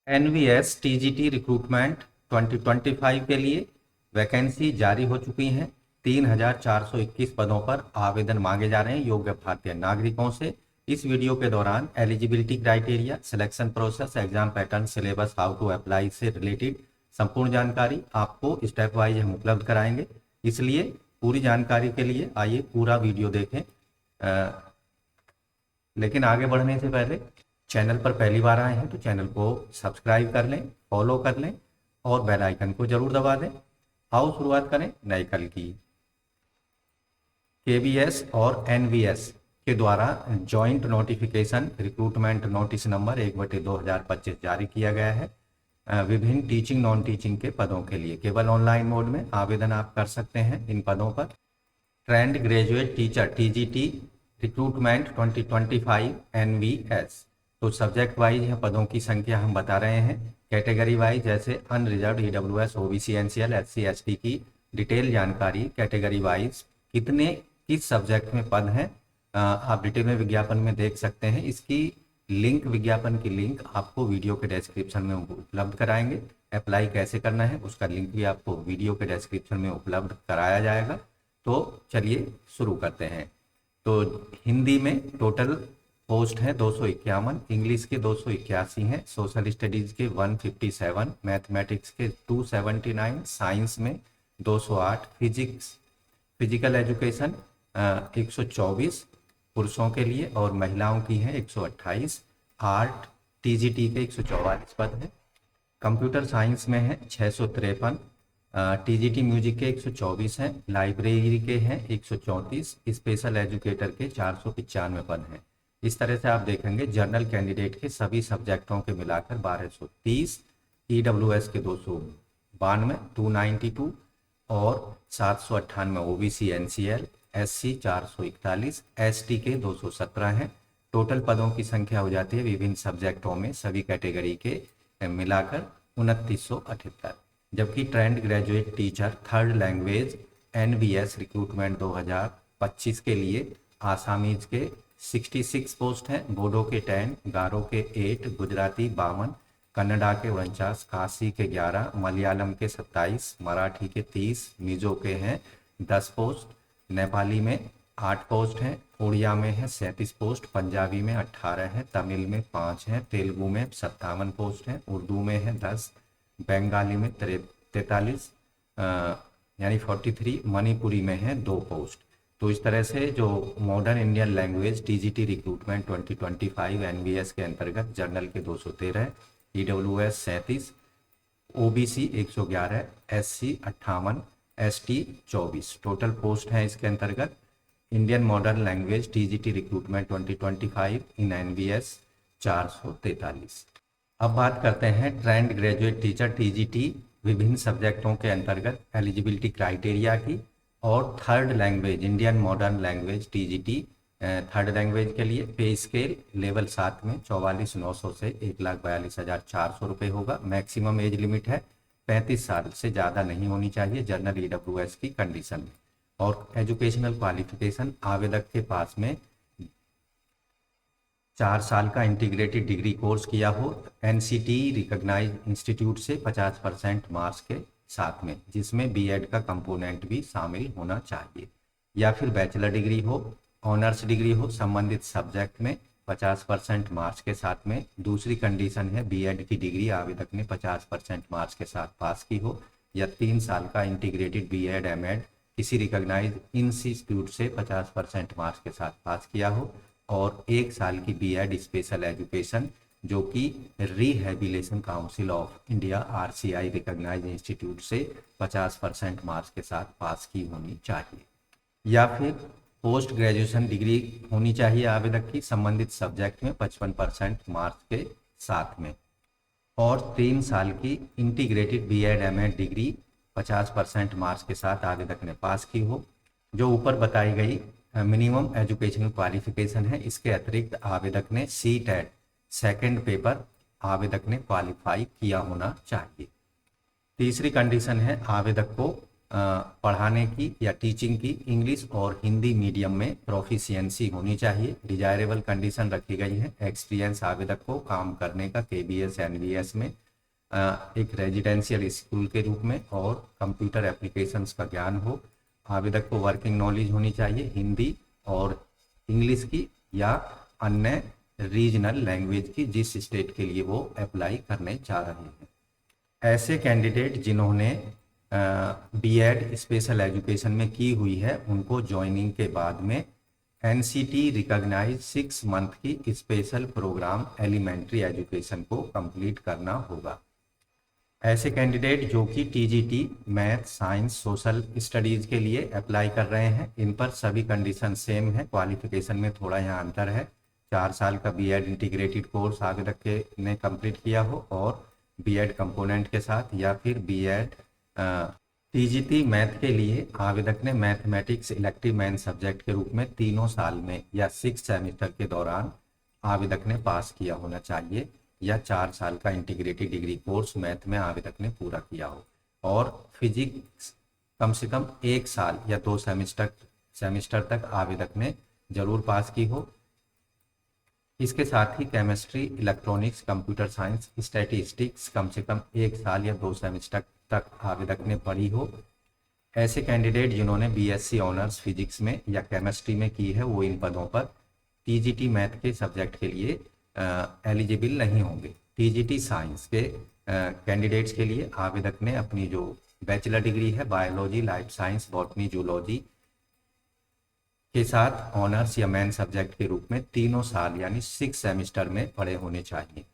NVS TGT recruitment 2025 के लिए vacancy जारी हो चुकी हैं। 3,421 पदों पर आवेदन मांगे जा रहे हैं योग्य भारतीय नागरिकों से। इस वीडियो के दौरान eligibility criteria, selection process, exam pattern, syllabus, how to apply से रिलेटेड संपूर्ण जानकारी आपको स्टेप वाइज हम उपलब्ध कराएंगे। इसलिए पूरी जानकारी के लिए आइए पूरा वीडियो देखें। लेकिन आगे बढ़ने से पहले चैनल पर पहली बार आए हैं तो चैनल को सब्सक्राइब कर लें, फॉलो कर लें और बेल आइकन को जरूर दबा दें। आओ शुरुआत करें नए कल की। KBS और NVS के द्वारा joint notification recruitment notice number 1/2025 जारी किया गया है। विभिन्न टीचिंग नॉन टीचिंग के पदों के लिए केवल ऑनलाइन मोड में आवेदन आप कर सकते हैं। इन पदों पर trained graduate teacher TGT recruitment 2025 NVS। तो सब्जेक्ट वाइज है पदों की संख्या हम बता रहे हैं। कैटेगरी वाइज जैसे unreserved, EWS, OBC, NCL, SC, ST की डिटेल जानकारी कैटेगरी वाइज किस सब्जेक्ट में पद हैं आप डिटेल में विज्ञापन में देख सकते हैं। इसकी लिंक, विज्ञापन की लिंक आपको वीडियो के डिस्क्रिप्शन में उपलब्ध कराएंगे। अप्लाई कैसे करना है उसका लिंक भी आपको वीडियो के डिस्क्रिप्शन में उपलब्ध कराया जाएगा। तो चलिए शुरू करते हैं। तो हिंदी में टोटल पोस्ट है 251, इंग्लिश के 281 हैं, सोशल स्टडीज के 157, मैथमेटिक्स के 279, साइंस में 208, फिजिकल एजुकेशन 124 पुरुषों के लिए और महिलाओं की है 128, आर्ट TGT के 144 पद हैं, कंप्यूटर साइंस में है 653, TGT म्यूजिक के 124 हैं, लाइब्रेरी के हैं 134, स्पेशल एजुकेटर के 495 पद हैं। इस तरह से आप देखेंगे जनरल कैंडिडेट के सभी सब्जेक्टों के मिलाकर 1230, EWS के 292, 292 और 798 OBC NCL, SC 441, ST के 217 हैं। टोटल पदों की संख्या हो जाती है विभिन्न सब्जेक्टों में सभी कैटेगरी के मिलाकर 2978। जबकि trend graduate teacher third language NVS recruitment 2025 के लिए आसामीज के 66 पोस्ट हैं, बोडो के 10, गारो के 8, गुजराती 52, कन्नडा के 49, काशी के 11, मलयालम के 27, मराठी के 30, मिजो के हैं 10 पोस्ट, नेपाली में 8 पोस्ट हैं, उड़िया में है 37 पोस्ट, पंजाबी में 18 है, तमिल में 5 हैं, तेलुगु में 57 पोस्ट हैं, उर्दू में है 10, बंगाली में 43 यानी 43, मणिपुरी में है 2 पोस्ट। तो इस तरह से जो modern Indian language TGT recruitment 2025 NVS के अंतर्गत जनरल के 213, EWS 37, OBC 111, SC 58, ST 24 total post हैं इसके अंतर्गत। Indian modern language TGT recruitment 2025 इन NVS 443। अब बात करते हैं ट्रेंड ग्रेजुएट टीचर TGT विभिन्न सब्जेक्टों के अंतर्गत एलिजिबिलिटी क्राइटेरिया की और third language Indian modern language TGT third language के लिए पे स्केल लेवल 7 में 44,900 से 1,42,400 रुपये होगा। मैक्सिमम एज लिमिट है 35 साल से ज़्यादा नहीं होनी चाहिए जनरल EWS की कंडीशन में। और एजुकेशनल क्वालिफिकेशन आवेदक के पास में 4 साल का इंटीग्रेटेड डिग्री कोर्स किया हो NCT रिकॉग्नाइज्ड इंस्टीट्यूट से 50% मार्क्स के साथ में, जिसमें BEd का कंपोनेंट भी शामिल होना चाहिए, या फिर बैचलर डिग्री हो, ऑनर्स डिग्री हो संबंधित सब्जेक्ट में 50% मार्क्स के साथ में। दूसरी कंडीशन है BEd की डिग्री आवेदक ने 50% मार्क्स के साथ पास की हो, या 3 साल का इंटीग्रेटेड BEd MAd किसी रिकॉग्नाइज्ड इंस्टीट्यूट से 50% मार्क्स के साथ पास किया हो, और 1 साल की BEd स्पेशल एजुकेशन जो कि rehabilitation council of India RCI recognised institute से 50% मार्क्स के साथ पास की होनी चाहिए, या फिर पोस्ट ग्रेजुएशन डिग्री होनी चाहिए आवेदक की संबंधित सब्जेक्ट में 55% मार्क्स के साथ में, और 3 साल की integrated BEd MAd degree 50% marks के साथ आवेदक ने पास की हो। जो ऊपर बताई गई मिनिमम एजुकेशनल क्वालिफिकेशन है, इसके अतिरिक्त आवेदक ने CTET सेकेंड पेपर आवेदक ने क्वालिफाई किया होना चाहिए। तीसरी कंडीशन है आवेदक को पढ़ाने की या टीचिंग की इंग्लिश और हिंदी मीडियम में प्रोफिशिएंसी होनी चाहिए। डिजायरेबल कंडीशन रखी गई है, एक्सपीरियंस आवेदक को काम करने का केबीएस एनवीएस में एक रेजिडेंशियल स्कूल के रूप में और कंप्यूटर एप्लीकेशंस का ज्ञान हो। आवेदक को वर्किंग नॉलेज होनी चाहिए हिंदी और इंग्लिश की या अन्य रीजनल लैंग्वेज की जिस स्टेट के लिए वो अप्लाई करने जा रहे हैं। ऐसे कैंडिडेट जिन्होंने बीएड स्पेशल एजुकेशन में की हुई है उनको ज्वाइनिंग के बाद में एनसीटी रिकॉग्नाइज 6 मंथ की स्पेशल प्रोग्राम एलिमेंट्री एजुकेशन को कंप्लीट करना होगा। ऐसे कैंडिडेट जो कि TGT math science social studies के लिए अप्लाई कर रहे हैं, इन पर सभी कंडीशन सेम है। क्वालिफिकेशन में थोड़ा यहाँ अंतर है। 4 साल का बीएड इंटीग्रेटेड कोर्स आवेदक के ने कंप्लीट किया हो और बीएड कंपोनेंट के साथ, या फिर बीएड टीजीटी मैथ के लिए आवेदक ने मैथमेटिक्स इलेक्टिव मेन सब्जेक्ट के रूप में 3 साल में या 6 सेमेस्टर के दौरान आवेदक ने पास किया होना चाहिए, या 4 साल का इंटीग्रेटेड डिग्री कोर्स मैथ में आवेदक ने पूरा किया हो और फिजिक्स कम से कम 1 साल या 2 सेमेस्टर तक आवेदक ने जरूर पास की हो। इसके साथ ही chemistry, electronics, computer science, statistics कम से कम 1 साल या 2 सेमेस्टर तक आवेदक ने पढ़ी हो। ऐसे कैंडिडेट जिन्होंने बीएससी ऑनर्स फिजिक्स में या केमिस्ट्री में की है वो इन पदों पर टीजीटी मैथ के सब्जेक्ट के लिए एलिजिबल नहीं होंगे। टीजीटी साइंस के कैंडिडेट्स के लिए आवेदक ने अपनी जो बैचलर डिग्री है biology, life science, botany, zoology के साथ ऑनर्स या मेन सब्जेक्ट के रूप में 3 साल यानी 6 सेमेस्टर में पढ़े होने चाहिए,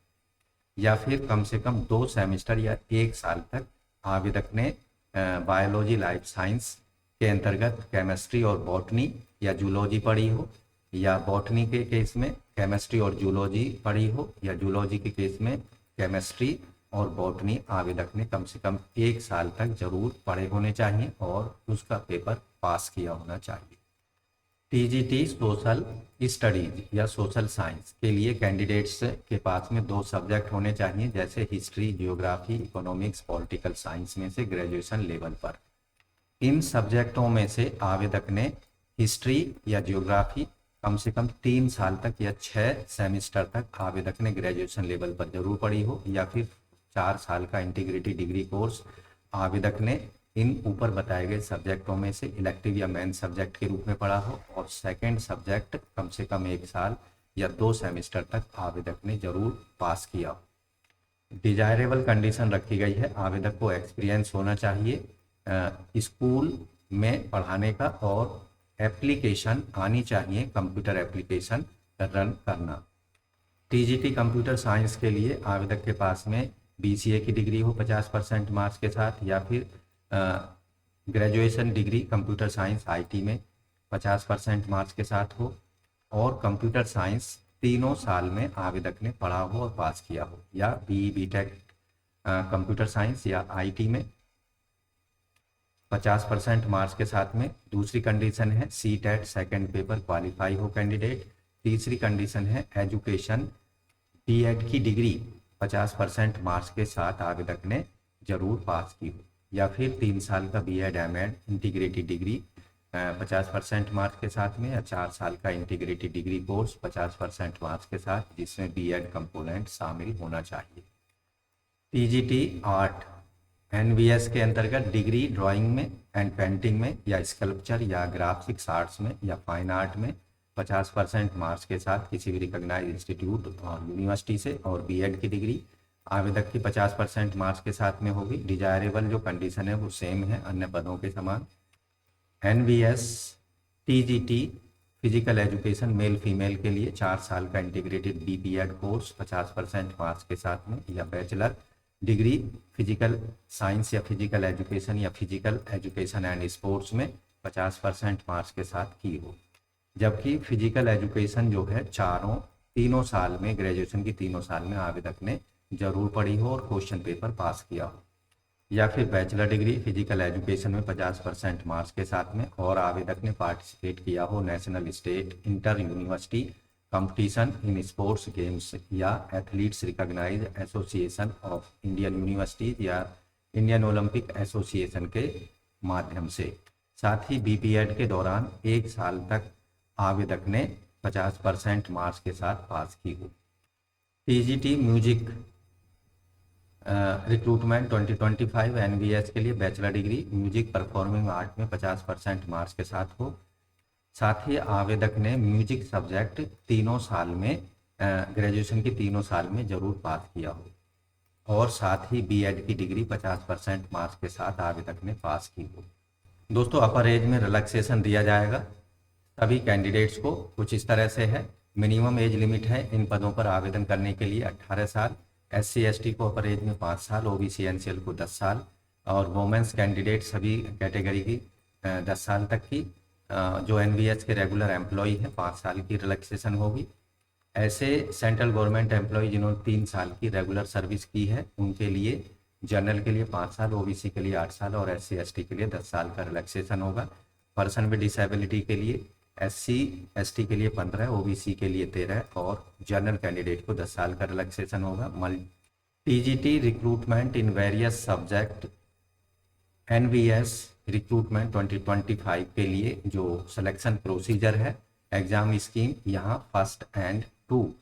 या फिर कम से कम 2 सेमेस्टर या 1 साल तक आवेदक ने बायोलॉजी, लाइफ साइंस के अंतर्गत केमिस्ट्री और बॉटनी या जूलॉजी पढ़ी हो, या बॉटनी के केस में केमिस्ट्री और जूलॉजी पढ़ी हो, या जूलॉजी के केस में केमिस्ट्री और बॉटनी आवेदक ने कम से कम 1 साल तक जरूर पढ़े होने चाहिए और उसका पेपर पास किया होना चाहिए। टीजीटी सोशल स्टडीज या सोशल साइंस के लिए कैंडिडेट्स के पास में 2 सब्जेक्ट होने चाहिए, जैसे history, geography, economics, political science में से ग्रेजुएशन लेवल पर। इन सब्जेक्टों में से आवेदक ने हिस्ट्री या जियोग्राफी कम से कम 3 साल तक या 6 सेमेस्टर तक आवेदक ने ग्रेजुएशन लेवल पर जरूर पढ़ी हो, या फिर 4 साल का इंटीग्रेटेड डिग्री कोर्स आवेदक ने इन ऊपर बताए गए सब्जेक्टों में से इलेक्टिव या मेन सब्जेक्ट के रूप में पढ़ा हो, और सेकंड सब्जेक्ट कम से कम 1 साल या 2 सेमेस्टर तक आवेदक ने जरूर पास किया हो। डिजायरेबल कंडीशन रखी गई है, आवेदक को एक्सपीरियंस होना चाहिए स्कूल में पढ़ाने का और एप्लीकेशन आनी चाहिए कंप्यूटर एप्लीकेशन रन करना। टीजीटी कंप्यूटर साइंस के लिए आवेदक के पास में बीसीए की डिग्री हो 50% मार्क्स के साथ, या फिर graduation degree computer science IT में 50% मार्क्स के साथ हो, और कंप्यूटर साइंस 3 साल में आवेदक ने पढ़ा हो और पास किया हो, या बीई बीटेक कंप्यूटर साइंस या आईटी में 50% मार्क्स के साथ में। दूसरी कंडीशन है सीटेट सेकंड पेपर क्वालिफाई हो कैंडिडेट। तीसरी कंडीशन है एजुकेशन बीएड की डिग्री 50% मार्क्स के साथ आवेदक ने जरूर पास की हो, या फिर 3 साल का BEd MEd integrated degree 50% marks के साथ में, या 4 साल का इंटीग्रेटेड डिग्री कोर्स 50% मार्क्स के साथ जिसमें बीएड कंपोनेंट शामिल होना चाहिए। टीजीटी आर्ट एनवीएस के अंतर्गत डिग्री ड्राइंग में एंड पेंटिंग में, या स्कल्पचर या ग्राफिक्स आर्ट्स में, या फाइन आर्ट में 50% मार्क्स के साथ किसी भी रिकॉग्नाइज्ड इंस्टीट्यूट और यूनिवर्सिटी से, और बीएड की डिग्री आवेदक की 50% मार्क्स के साथ में होगी। डिजायरेबल जो कंडीशन है वो सेम है अन्य पदों के समान। NVS TGT physical education male female के लिए 4 साल का इंटीग्रेटेड बीपीएड कोर्स 50% मार्क्स के साथ में, या बैचलर डिग्री फिजिकल साइंस या फिजिकल एजुकेशन या फिजिकल एजुकेशन एंड स्पोर्ट्स में 50% मार्क्स के साथ की हो। जबकि फिजिकल एजुकेशन जो है 3 साल में, ग्रेजुएशन की 3 साल में आवेदक ने जरूर पढ़ी हो और क्वेश्चन पेपर पास किया हो, या फिर बैचलर डिग्री फिजिकल एजुकेशन में 50% मार्क्स के साथ में, और आवेदक ने पार्टिसिपेट किया हो national, state, inter university competition in sports games या athletes recognize association of Indian universities या इंडियन ओलंपिक एसोसिएशन के माध्यम से। साथ ही बीपीएड के दौरान 1 साल तक आवेदक ने 50% मार्क्स के साथ पास की हो। टीजीटी म्यूजिक रिक्रूटमेंट 2025 एनवीएस के लिए bachelor degree music performing art में 50% मार्क्स के साथ हो। साथ ही आवेदक ने म्यूजिक सब्जेक्ट तीनों साल में ग्रेजुएशन की तीनों साल में जरूर पास किया हो और साथ ही बीएड की डिग्री 50% मार्क्स के साथ आवेदक ने पास की हो। दोस्तों अपर एज में रिलैक्सेशन दिया जाएगा सभी कैंडिडेट्स को। कुछ इस तरह से है, मिनिमम एज लिमिट है इन पदों पर आवेदन करने के लिए 18 साल, SC ST को अपर एज में 5 साल, OBC NCL को 10 साल और वोमेंस कैंडिडेट सभी कैटेगरी की 10 साल तक की। जो एनवीएस के रेगुलर एम्प्लॉय है 5 साल की रिलैक्सेशन होगी। ऐसे सेंट्रल गवर्नमेंट एम्प्लॉय जिन्होंने 3 साल की रेगुलर सर्विस की है उनके लिए जनरल के लिए 5 साल, OBC के लिए 8 साल और SC ST के लिए 10 साल का रिलैक्सेशन होगा। पर्सन विद डिसेबिलिटी के लिए SC ST के लिए 15, OBC के लिए 13 और जनरल कैंडिडेट को 10 साल का रिलैक्सेशन होगा। TGT recruitment in various subject NVS recruitment 2025 के लिए जो सिलेक्शन प्रोसीजर है, एग्जाम स्कीम, यहाँ फर्स्ट एंड टू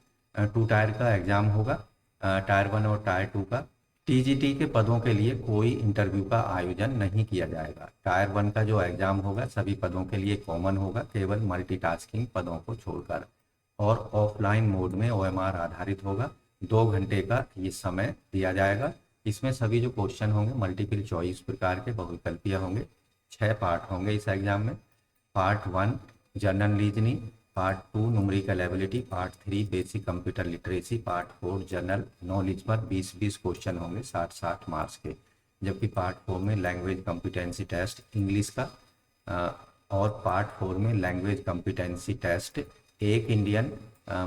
टायर का एग्जाम होगा, टायर 1 और टायर 2 का। टीजीटी के पदों के लिए कोई इंटरव्यू का आयोजन नहीं किया जाएगा। टायर 1 का जो एग्जाम होगा सभी पदों के लिए कॉमन होगा, केवल मल्टीटास्किंग पदों को छोड़कर, और ऑफलाइन मोड में OMR आधारित होगा। 2 घंटे का ये समय दिया जाएगा। इसमें सभी जो क्वेश्चन होंगे मल्टीपल चॉइस प्रकार के बहुविकल्पीय होंगे। 6 पार्ट होंगे इस एग्जाम में। Part 1 general reasoning, part 2 numerical ability, part 3 basic computer literacy, part 4 general knowledge पर 20-20 क्वेश्चन होंगे 60-60 मार्क्स के। जबकि पार्ट 4 में लैंग्वेज कॉम्पिटेंसी टेस्ट इंग्लिश का और पार्ट 4 में लैंग्वेज कॉम्पिटेंसी टेस्ट एक इंडियन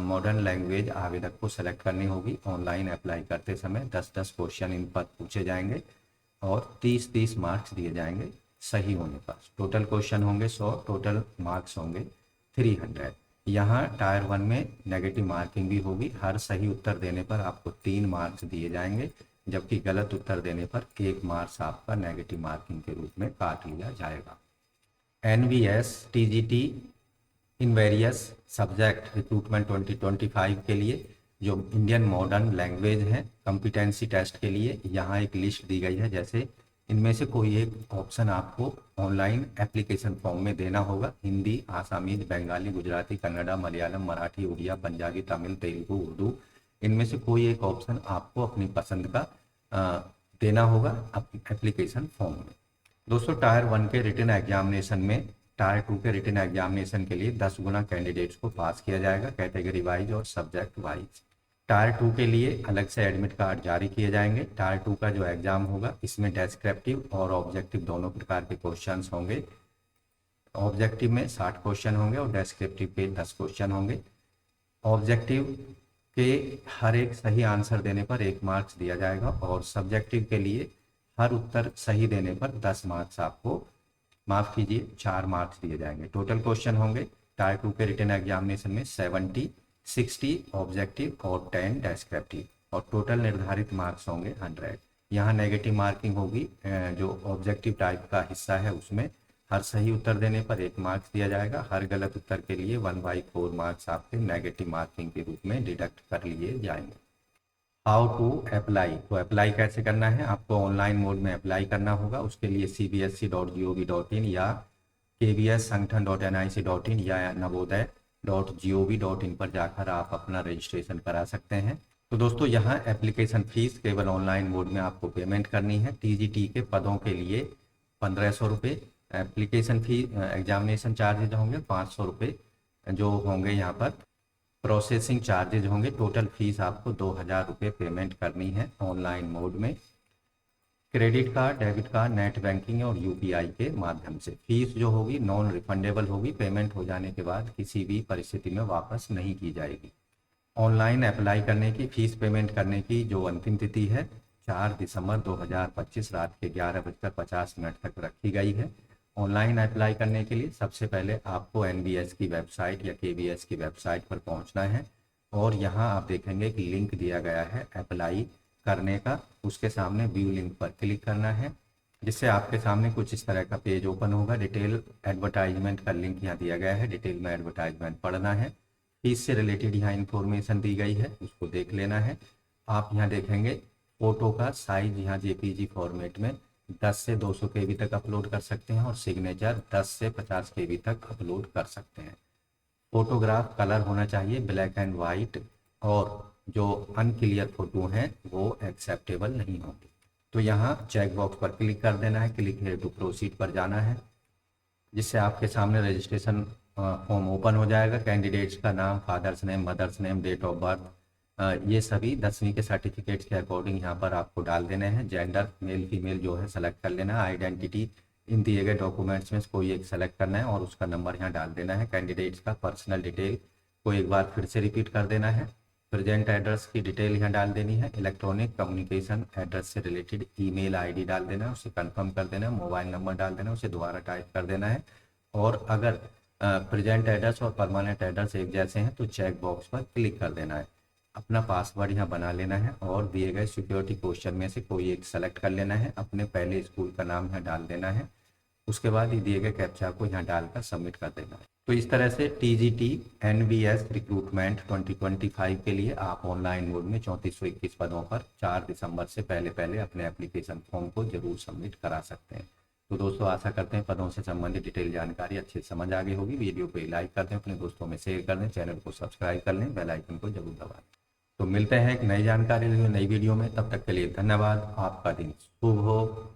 मॉडर्न लैंग्वेज आवेदक को सेलेक्ट करनी होगी। ऑनलाइन अप्लाई करते समय 10-10 क्वेश्चन इन पर पूछे जाएंगे और 30-30 मार्क्स दिए जाएंगे सही होने पर। टोटल क्वेश्चन होंगे 100, टोटल मार्क्स होंगे 300। यहाँ टायर 1 में नेगेटिव मार्किंग भी होगी। हर सही उत्तर देने पर आपको 3 मार्क्स दिए जाएंगे, जबकि गलत उत्तर देने पर 1 मार्क्स आपका नेगेटिव मार्किंग के रूप में काट लिया जाएगा। NVS TGT in various subject recruitment 2025 के लिए जो इंडियन मॉडर्न लैंग्वेज है कॉम्पिटेंसी टेस्ट के लिए यहाँ एक लिस्ट दी गई है। जैसे इनमें से कोई एक ऑप्शन आपको ऑनलाइन एप्लीकेशन फॉर्म में देना होगा। हिंदी, आसामीज, बंगाली, गुजराती, कन्नड़ा, मलयालम, मराठी, उड़िया, पंजाबी, तमिल, तेलुगु, उर्दू, इनमें से कोई एक ऑप्शन आपको अपनी पसंद का देना होगा एप्लीकेशन फॉर्म में। दोस्तों टायर 1 के रिटन एग्जामिनेशन में टायर 2 के रिटन एग्जामिनेशन के लिए 10 गुना कैंडिडेट्स को पास किया जाएगा कैटेगरी वाइज और सब्जेक्ट वाइज। टायर 2 के लिए अलग से एडमिट कार्ड जारी किए जाएंगे। टायर 2 का जो एग्जाम होगा इसमें डेस्क्रिप्टिव और ऑब्जेक्टिव दोनों प्रकार के क्वेश्चंस होंगे। ऑब्जेक्टिव में 60 क्वेश्चन होंगे और डेस्क्रिप्टिव के 10 क्वेश्चन होंगे। ऑब्जेक्टिव के हर एक सही आंसर देने पर 1 मार्क्स दिया जाएगा और सब्जेक्टिव के लिए हर उत्तर सही देने पर 10 मार्क्स आपको, माफ कीजिए 4 मार्क्स दिए जाएंगे। टोटल क्वेश्चन होंगे टायर 2 के रिटन एग्जामिनेशन में 70, 60 ऑब्जेक्टिव और 10 डेस्क्रिप्टिव और टोटल निर्धारित मार्क्स होंगे 100। यहाँ नेगेटिव मार्किंग होगी। जो ऑब्जेक्टिव टाइप का हिस्सा है उसमें हर सही उत्तर देने पर 1 मार्क्स दिया जाएगा। हर गलत उत्तर के लिए 1/4 मार्क्स आपके नेगेटिव मार्किंग के रूप में डिडक्ट कर लिए जाएंगे। हाउ टू अप्लाई, तो अप्लाई कैसे करना है, आपको ऑनलाइन मोड में अप्लाई करना होगा। उसके लिए cbsc.gov.in या kbssangthan.nic.in या navodaya.gov.in पर जाकर आप अपना रजिस्ट्रेशन करा सकते हैं। तो दोस्तों यहाँ एप्लीकेशन फीस केवल ऑनलाइन मोड में आपको पेमेंट करनी है। टीजीटी के पदों के लिए 1500 रुपये एप्लीकेशन फी, एग्जामिनेशन चार्जेज होंगे 500 रुपये जो होंगे यहाँ पर प्रोसेसिंग चार्जेज होंगे। टोटल फीस आपको 2000 रुपये पेमेंट करनी है ऑनलाइन मोड में। Credit card, debit card, net banking और यूपीआई के माध्यम से। फीस जो होगी नॉन रिफंडेबल होगी, पेमेंट हो जाने के बाद किसी भी परिस्थिति में वापस नहीं की जाएगी। ऑनलाइन अप्लाई करने की, फीस पेमेंट करने की जो अंतिम तिथि है 4 दिसंबर 2025 रात के 11:50 तक रखी गई है। ऑनलाइन अप्लाई करने के लिए सबसे पहले आपको एनवीएस की वेबसाइट या केवीएस की वेबसाइट पर पहुंचना है और यहाँ आप देखेंगे कि लिंक दिया गया है अप्लाई करने का। उसके सामने व्यू लिंक पर क्लिक करना है। जिससे आपके सामने कुछ इस तरह का पेज ओपन होगा। डिटेल एडवर्टाइजमेंट का लिंक यहाँ दिया गया है, डिटेल में एडवर्टाइजमेंट पढ़ना है। फीस से रिलेटेड यहाँ इन्फॉर्मेशन दी गई है, उसको देख लेना है। आप यहाँ देखेंगे फ़ोटो का साइज यहाँ जेपीजी फॉर्मेट में 10 से 200 केबी तक अपलोड कर सकते हैं और सिग्नेचर 10 से 50 केबी तक अपलोड कर सकते हैं। फोटोग्राफ कलर होना चाहिए, ब्लैक एंड वाइट, और जो अनक्लियर फ़ोटो हैं वो एक्सेप्टेबल नहीं होंगे। तो यहाँ चेक बॉक्स पर क्लिक कर देना है, क्लिक हियर टू प्रोसीड पर जाना है, जिससे आपके सामने रजिस्ट्रेशन फॉर्म ओपन हो जाएगा। कैंडिडेट्स का नाम, father's name, mother's name, date of birth, ये सभी 10वीं के सर्टिफिकेट्स के अकॉर्डिंग यहाँ पर आपको डाल देने हैं। जेंडर मेल फीमेल जो है सेलेक्ट कर लेना है। आइडेंटिटी इन दिए गए डॉक्यूमेंट्स में कोई एक सेलेक्ट करना है और उसका नंबर यहाँ डाल देना है। कैंडिडेट्स का पर्सनल डिटेल को एक बार फिर से रिपीट कर देना है। प्रेजेंट एड्रेस की डिटेल यहाँ डाल देनी है। इलेक्ट्रॉनिक कम्युनिकेशन एड्रेस से रिलेटेड ईमेल आईडी डाल देना है, उसे कंफर्म कर देना है। मोबाइल नंबर डाल देना है, उसे दोबारा टाइप कर देना है। और अगर प्रेजेंट एड्रेस और परमानेंट एड्रेस एक जैसे हैं तो चेक बॉक्स पर क्लिक कर देना है। अपना पासवर्ड यहाँ बना लेना है और दिए गए सिक्योरिटी क्वेश्चन में से कोई एक सेलेक्ट कर लेना है। अपने पहले स्कूल का नाम यहाँ डाल देना है। उसके बाद ये दिए गए कैप्चा को यहाँ डालकर सबमिट कर देना है। तो इस तरह से टीजीटी एनवीएस रिक्रूटमेंट 2025 के लिए आप ऑनलाइन मोड में 3421 पदों पर 4 दिसंबर से पहले अपने एप्लीकेशन फॉर्म को जरूर सबमिट करा सकते हैं। तो दोस्तों आशा करते हैं पदों से संबंधित डिटेल जानकारी अच्छे से समझ आ गई होगी। वीडियो को लाइक कर दें, अपने दोस्तों में शेयर कर दें, चैनल को सब्सक्राइब कर लें, बेल आइकन को जरूर दबाएं। तो मिलते हैं एक नई जानकारी नई वीडियो में, तब तक के लिए धन्यवाद। आपका दिन शुभ हो।